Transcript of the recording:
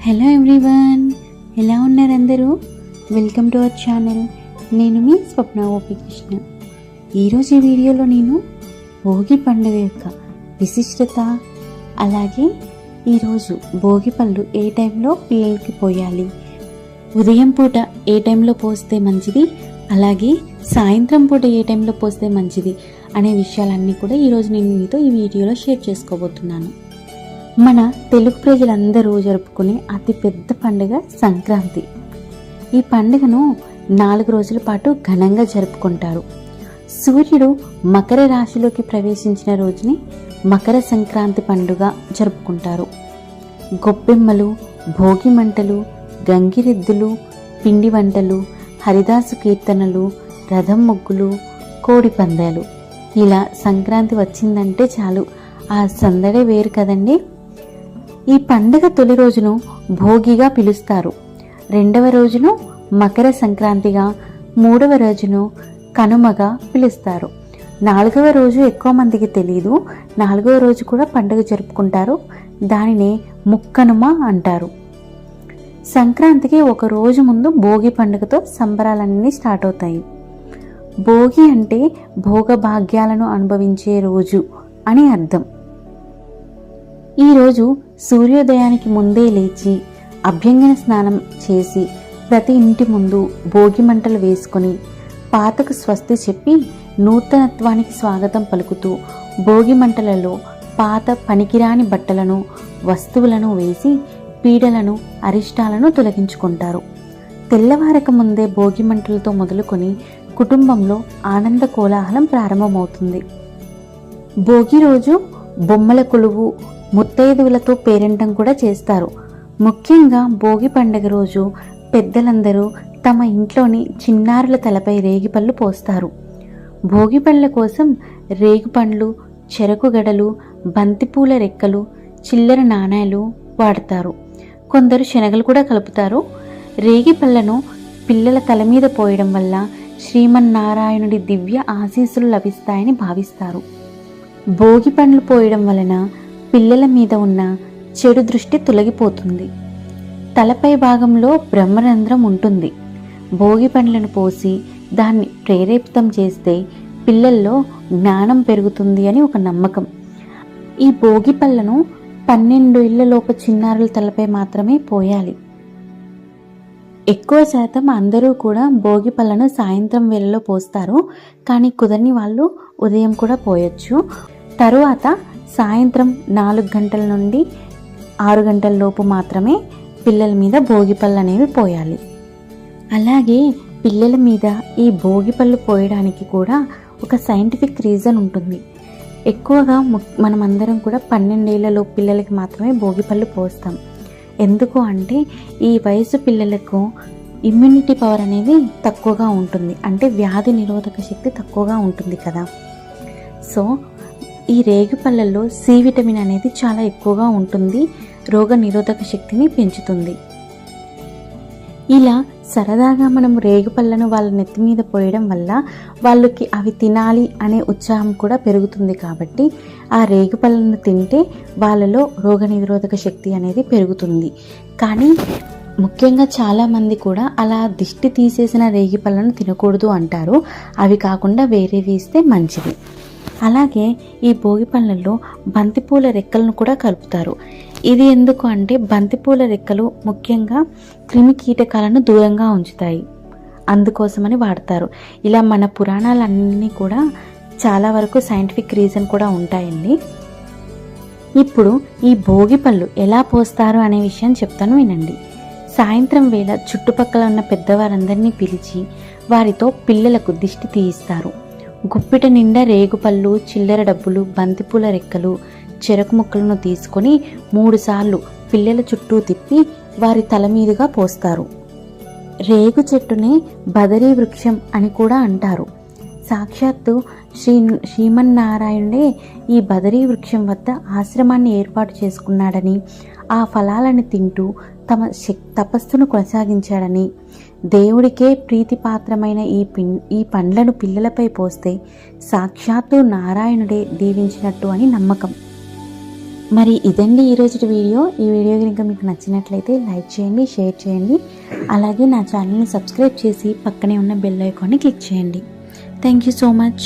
Hello everyone, ఎలా ఉన్నారు అందరూ? Welcome to our channel. నేను మీ స్వప్న ఓపి కృష్ణ. ఈరోజు ఈ వీడియోలో నేను భోగి పండుగ యొక్క విశిష్టత, అలాగే ఈరోజు భోగి పళ్ళు ఏ టైంలో పిల్లలకి పోయాలి, ఉదయం పూట ఏ టైంలో పోస్తే మంచిది, అలాగే సాయంత్రం పూట ఏ టైంలో పోస్తే మంచిది అనే విషయాలన్నీ కూడా ఈరోజు నేను మీతో ఈ వీడియోలో షేర్ చేసుకోబోతున్నాను. మన తెలుగు ప్రజలందరూ జరుపుకునే అతి పెద్ద పండుగ సంక్రాంతి. ఈ పండుగను 4 రోజుల పాటు ఘనంగా జరుపుకుంటారు. సూర్యుడు మకర రాశిలోకి ప్రవేశించిన రోజుని మకర సంక్రాంతి పండుగ జరుపుకుంటారు. గొబ్బెమ్మలు, భోగి మంటలు, గంగిరెద్దులు, పిండి వంటలు, హరిదాసు కీర్తనలు, రథం ముగ్గులు, కోడి పందాలు, ఇలా సంక్రాంతి వచ్చిందంటే చాలు ఆ సందడే వేరు కదండి. ఈ పండుగ తొలి రోజును భోగిగా పిలుస్తారు, 2వ రోజును మకర సంక్రాంతిగా, 3వ రోజును కనుమగా పిలుస్తారు. 4వ రోజు ఎక్కువ మందికి తెలియదు. 4వ రోజు కూడా పండుగ జరుపుకుంటారు, దానినే ముక్కనుమ అంటారు. సంక్రాంతికి ఒక రోజు ముందు భోగి పండుగతో సంబరాలన్నీ స్టార్ట్ అవుతాయి. భోగి అంటే భోగభాగ్యాలను అనుభవించే రోజు అని అర్థం. ఈరోజు సూర్యోదయానికి ముందే లేచి అభ్యంగన స్నానం చేసి ప్రతి ఇంటి ముందు భోగి మంటలు వేసుకొని పాతకు స్వస్తి చెప్పి నూతనత్వానికి స్వాగతం పలుకుతూ భోగి మంటలలో పాత పనికిరాని బట్టలను, వస్తువులను వేసి పీడలను, అరిష్టాలను తొలగించుకుంటారు. తెల్లవారక ముందే భోగి మంటలతో మొదలుకొని కుటుంబంలో ఆనంద కోలాహలం ప్రారంభమవుతుంది. భోగి రోజు బొమ్మల కొలువు, ముత్తైదువులతో పేరంటం కూడా చేస్తారు. ముఖ్యంగా భోగి పండుగ రోజు పెద్దలందరూ తమ ఇంట్లోని చిన్నారుల తలపై రేగిపళ్ళు పోస్తారు. భోగి పళ్ళ కోసం రేగుపండ్లు, చెరకు గడలు, బంతిపూల రెక్కలు, చిల్లర నాణేలు వాడతారు. కొందరు శనగలు కూడా కలుపుతారు. రేగి పళ్ళను పిల్లల తల మీద పోయడం వల్ల శ్రీమన్నారాయణుడి దివ్య ఆశీస్సులు లభిస్తాయని భావిస్తారు. భోగి పండ్లు పోయడం వలన పిల్లల మీద ఉన్న చెడు దృష్టి తొలగిపోతుంది. తలపై భాగంలో బ్రహ్మరంధ్రం ఉంటుంది. భోగి పండ్లను పోసి దాన్ని ప్రేరేపితం చేస్తే పిల్లల్లో జ్ఞానం పెరుగుతుంది అని ఒక నమ్మకం. ఈ భోగి పళ్ళను 12 ఇళ్లలోపు చిన్నారుల తలపై మాత్రమే పోయాలి. ఎక్కువ శాతం అందరూ కూడా భోగి పళ్ళను సాయంత్రం వేళలో పోస్తారు, కానీ కుదరని వాళ్ళు ఉదయం కూడా పోయొచ్చు. తరువాత సాయంత్రం 4 గంటల నుండి 6 గంటల లోపు మాత్రమే పిల్లల మీద భోగి పళ్ళు అనేవి పోయాలి. అలాగే పిల్లల మీద ఈ భోగి పళ్ళు పోయడానికి కూడా ఒక సైంటిఫిక్ రీజన్ ఉంటుంది. ఎక్కువగా మనమందరం కూడా 12 ఏళ్లలోపు పిల్లలకి మాత్రమే భోగి పళ్ళు పోస్తాం. ఎందుకు అంటే ఈ వయసు పిల్లలకు ఇమ్యూనిటీ పవర్ అనేది తక్కువగా ఉంటుంది, అంటే వ్యాధి నిరోధక శక్తి తక్కువగా ఉంటుంది కదా. సో ఈ రేగి పళ్ళల్లో సి విటమిన్ అనేది చాలా ఎక్కువగా ఉంటుంది, రోగ నిరోధక శక్తిని పెంచుతుంది. ఇలా సరదాగా మనం రేగి పళ్ళను వాళ్ళ నెత్తి మీద పోయడం వల్ల వాళ్ళకి అవి తినాలి అనే ఉత్సాహం కూడా పెరుగుతుంది. కాబట్టి ఆ రేగి పళ్ళను తింటే వాళ్ళలో రోగ నిరోధక శక్తి అనేది పెరుగుతుంది. కానీ ముఖ్యంగా చాలామంది కూడా అలా దిష్టి తీసేసిన రేగి పళ్ళను తినకూడదు అంటారు. అవి కాకుండా వేరేవి ఇస్తే మంచిది. అలాగే ఈ భోగి పళ్ళల్లో బంతిపూల రెక్కలను కూడా కలుపుతారు. ఇది ఎందుకు అంటే బంతిపూల రెక్కలు ముఖ్యంగా క్రిమి కీటకాలను దూరంగా ఉంచుతాయి, అందుకోసమని వాడతారు. ఇలా మన పురాణాలన్నీ కూడా చాలా వరకు సైంటిఫిక్ రీజన్ కూడా ఉంటాయండి. ఇప్పుడు ఈ భోగి పళ్ళు ఎలా పోస్తారు అనే విషయం చెప్తాను, వినండి. సాయంత్రం వేళ చుట్టుపక్కల ఉన్న పెద్దవారందరినీ పిలిచి వారితో పిల్లలకు దిష్టి తీయిస్తారు. గుప్పిట నిండా రేగుపళ్ళు, చిల్లర డబ్బులు, బంతిపూల రెక్కలు, చెరకు ముక్కలను తీసుకొని 3 సార్లు పిల్లల చుట్టూ తిప్పి వారి తల మీదుగా పోస్తారు. రేగు చెట్టునే బదరీ వృక్షం అని కూడా అంటారు. సాక్షాత్తు శ్రీమన్నారాయణుడే ఈ బదరీ వృక్షం వద్ద ఆశ్రమాన్ని ఏర్పాటు చేసుకున్నాడని, ఆ ఫలాలను తింటూ తమ తపస్సును కొనసాగించాడని, దేవుడికే ప్రీతిపాత్రమైన ఈ పండ్లను పిల్లలపై పోస్తే సాక్షాత్తు నారాయణుడే దీవించినట్టు అని నమ్మకం. మరి ఇదండి ఈరోజు వీడియో. ఈ వీడియో కనుక మీకు నచ్చినట్లయితే లైక్ చేయండి, షేర్ చేయండి. అలాగే నా ఛానల్ని సబ్స్క్రైబ్ చేసి పక్కనే ఉన్న బెల్ ఐకాన్ని క్లిక్ చేయండి. Thank you so much.